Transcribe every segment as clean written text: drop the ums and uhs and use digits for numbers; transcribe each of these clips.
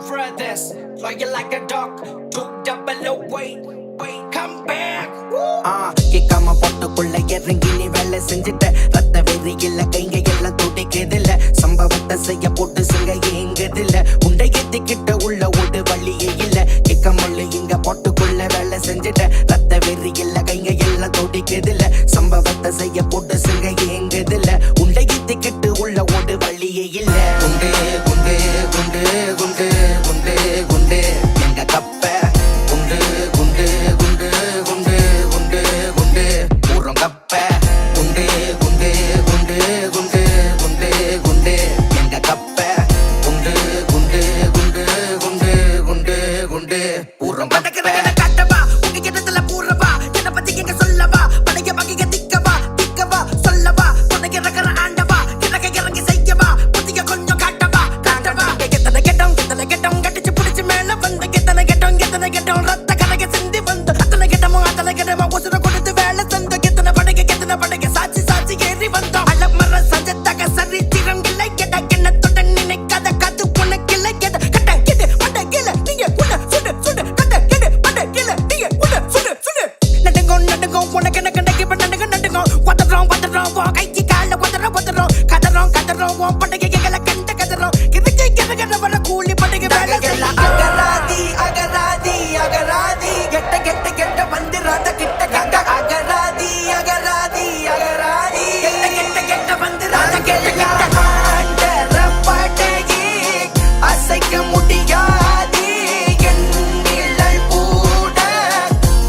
brothers, loyal like a dog, 200 wait, come back. கேட்காம பொட்டுக்குள்ள இறங்கி நீ வேலை செஞ்சுட்ட ரத்த வெறியில கைங்க எல்லாம் துடிக்குதில்ல சம்பவத்தை செய்ய போட்டு சிங்க ஏங்குதில்ல உண்டை ஏத்திக்கிட்ட உள்ள ஒரு வழியே இல்ல கேட்காமல இங்க பொட்டுக்குள்ள வேலை செஞ்சுட்ட ரத்த வெறியில கைங்க எல்லாம் துடிக்குதில்ல சம்பவத்தை செய்ய போட்டு சிங்க ஏங்குதில்ல உண்டை ஏத்திக்கிட்டு உள்ள ஒரு வழியே இல்ல குண்டு குண்டு குண்டு குண்டு குண்டு குண்டு எங்க கப்ப குண்டு குண்டு குண்டு குண்டு குண்டு குண்டு ஊரம் கப்ப குண்டு குண்டு குண்டு குண்டு குண்டு குண்டு எங்க கப்ப குண்டு குண்டு குண்டு குண்டு குண்டு குண்டு ஊரம் கப்ப கட்டவா உங்க கிட்டத்துல பூரவா என்ன பத்தி எங்க சொல்லவா பழைய வகைய திக்கவா சொல்லவா உனக்கு இருக்கிற ஆண்டவா எனக்கு இறங்கி செய்யவா புதிய கொஞ்சம் காட்டவா எத்தனை கெட்டம் கட்டிச்சு புடிச்சு மேல வந்து எத்தனை கெட்டம் ரத்த கலக சிந்தி வந்து அத்தனை கெட்டமோ உசுர கொடுத்து வேலை செஞ்ச எத்தனை படைக்க சாட்சி ஏறி வந்தோம் அலமர சஜத்தக சரித்திரம் இல்லை எட கிண்ணத்துடன் நினைக்காத கது உனக்கு இல்லை எட கட்ட கிடு மண்ட கீழ நீங்க உள்ள சுடு கட்ட கிடு மண்ட கீழ நீங்க உள்ள சுடு நடுங்கோ உனக்கு எனக்கு இப்ப நடுங்கோ வதறோம் கைக்கு கால வதறோம் கதறோம் பண்டைய எங்களை கண்ட கதறோம் கிறுக்க வர கூலி பண்டைய வேலை செய்யலாம் அகராதி கெட்ட வந்துராத கிட்ட அகராதி கெட்ட வந்துராத கிட்ட ஆண்டர படையே அசைக்க முடியாது என் நிழல் கூட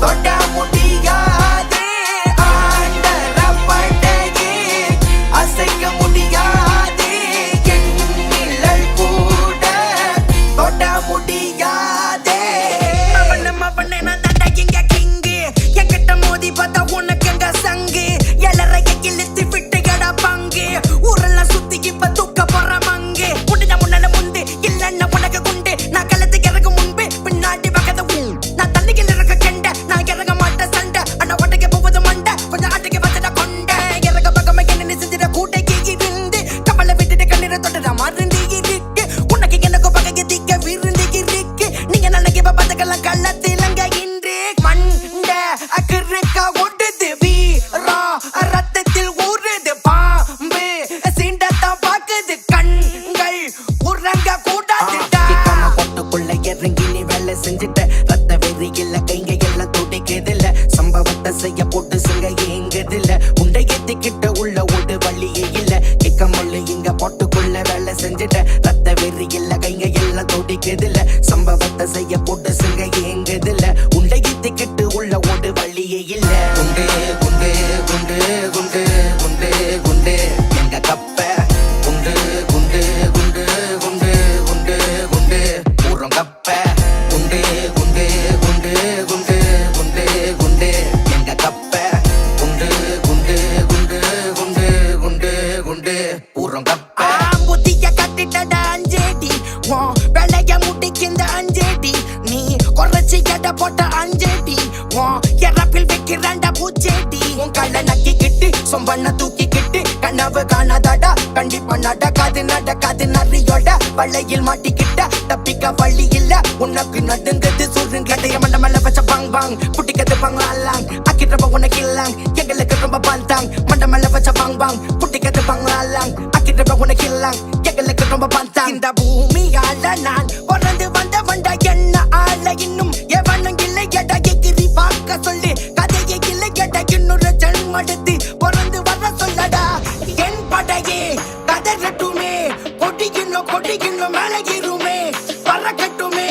தொட முடியாது ஆண்டர படையே அசைக்க முடியாது என் நிழல் கூட தொட முடியாது அவனே நான் தண்டகிங்க கிங்கு என்கிட்ட மோதி பார்த்தா உனக்கு எங்க சங்கு எல்லறைய இழுத்து விட்டுகடா பங்கு ஊரெல்லாம் சுத்தி இப்ப தூக்க போற மங்கு முடிஞ்ச முன்னால முந்து இல்லன்னா உனக்கு குண்டு நான் கலத்து இறங்க முன்பு பின்னாடி பக்கத்து நான் தண்ணியில் இறக்க கெண்ட நான் இறங்க மாட்டேன் சண்டை ஆனா ஒட்டைக்கு போவது மண்டை கொஞ்சம் ஆட்டைக்கு வச்சுட கொண்ட இறக்க பக்கமா என்ன செஞ்சிட கூட்டைக்கு இருந்து கப்பலை விட்டுட்டு கண்ணீரை தொட்டுட மருந்து இருக்கு உனக்கு எனக்கு பகைக்கு திக்க விருந்து இருக்கு நீங்க நினைக்க பதக்கெல்லாம் கள்ளத்திலங்க இன்று மண்ட அக்கிருக்கா ஒடுது வீரா ரத்தத்தில் ஊறுது பாம்பு சீண்டத்தான் பாக்குது கண்கள் உறங்க கூடாதுடா பொட்டுக்குள்ள இறங்கி நீ வேலை செஞ்சுட்ட ரத்த வெறியில கைங்க எல்லாம் துடிக்குதில்ல சம்பவத்தை செய்ய போட்டு சிங்க ஏங்குதில்ல உண்டை ஏத்திக்கிட்ட உள்ள ஒரு வழியே இல்ல கேட்காமல இங்க பொட்டுக்குள்ள வேலை செஞ்சுட்ட ரத்த வெறியில கைங்க எல்லாம் துடிக்குதில்ல சம்பவத்தை செய்ய போட்டு சிங்க ஏங்குதில்ல உண்டை ஏத்திக்கிட்டு உள்ள ஒரு வழியே இல்ல குண்டு குண்டு குண்டு குண்டு குண்டு குண்டு எங்க கப்ப குண்டு குண்டு குண்டு குண்டு குண்டு குண்டு ஊரம் கப்ப குண்டு குண்டு குண்டு குண்டு குண்டு குண்டு எங்க கப்ப குண்டு குண்டு குண்டு குண்டு குண்டு குண்டு ஊரம் கப்ப புத்திய கட்டிட்டட அஞ்சேடி வேலைய முடிக்கின்ற அஞ்சேடி நீ குறைச்சி எடை போட்ட அஞ்சேடி இறப்பில் வைக்கிறாண்ட பூச்சேடி உன் கள்ள நக்கிக்கிட்டு சொம்பண்ண தூக்கிக்கிட்டு கனவு காணாதடா கண்டிப்பா நடக்காது நரியோட வளையில் மாட்டிக்கிட்ட தப்பிக்க வழி இல்ல உனக்கு நடுங்கிறது சுருங்கடைய மண்டமல்ல வச்ச பாங் புட்டிக்கிறது பங்களாங் அக்கிட்டப்ப உனக்கு இல்லாங் எங்களுக்கு ரொம்ப பந்தாங் மண்டமல்ல வச்ச பாங் புட்டிக்கிறது பங்களாங் அக்கிட்டப்ப உனக்கு இல்லாங் எங்களுக்கு ரொம்ப பந்தாங் இந்த பூமியால நான் பிறந்து வந்த என்ன ஆள இன்னும் எவனும் இல்லை எட எகிரி பார்க்க சொல்லி கதையை இல்லை எட இன்னொரு ஜென்மடுத்து பிறந்து வர சொல்லடா என் படையே கதறட்டுமே கொடிக்கணும் மேலே இருமே பறக்கட்டுமே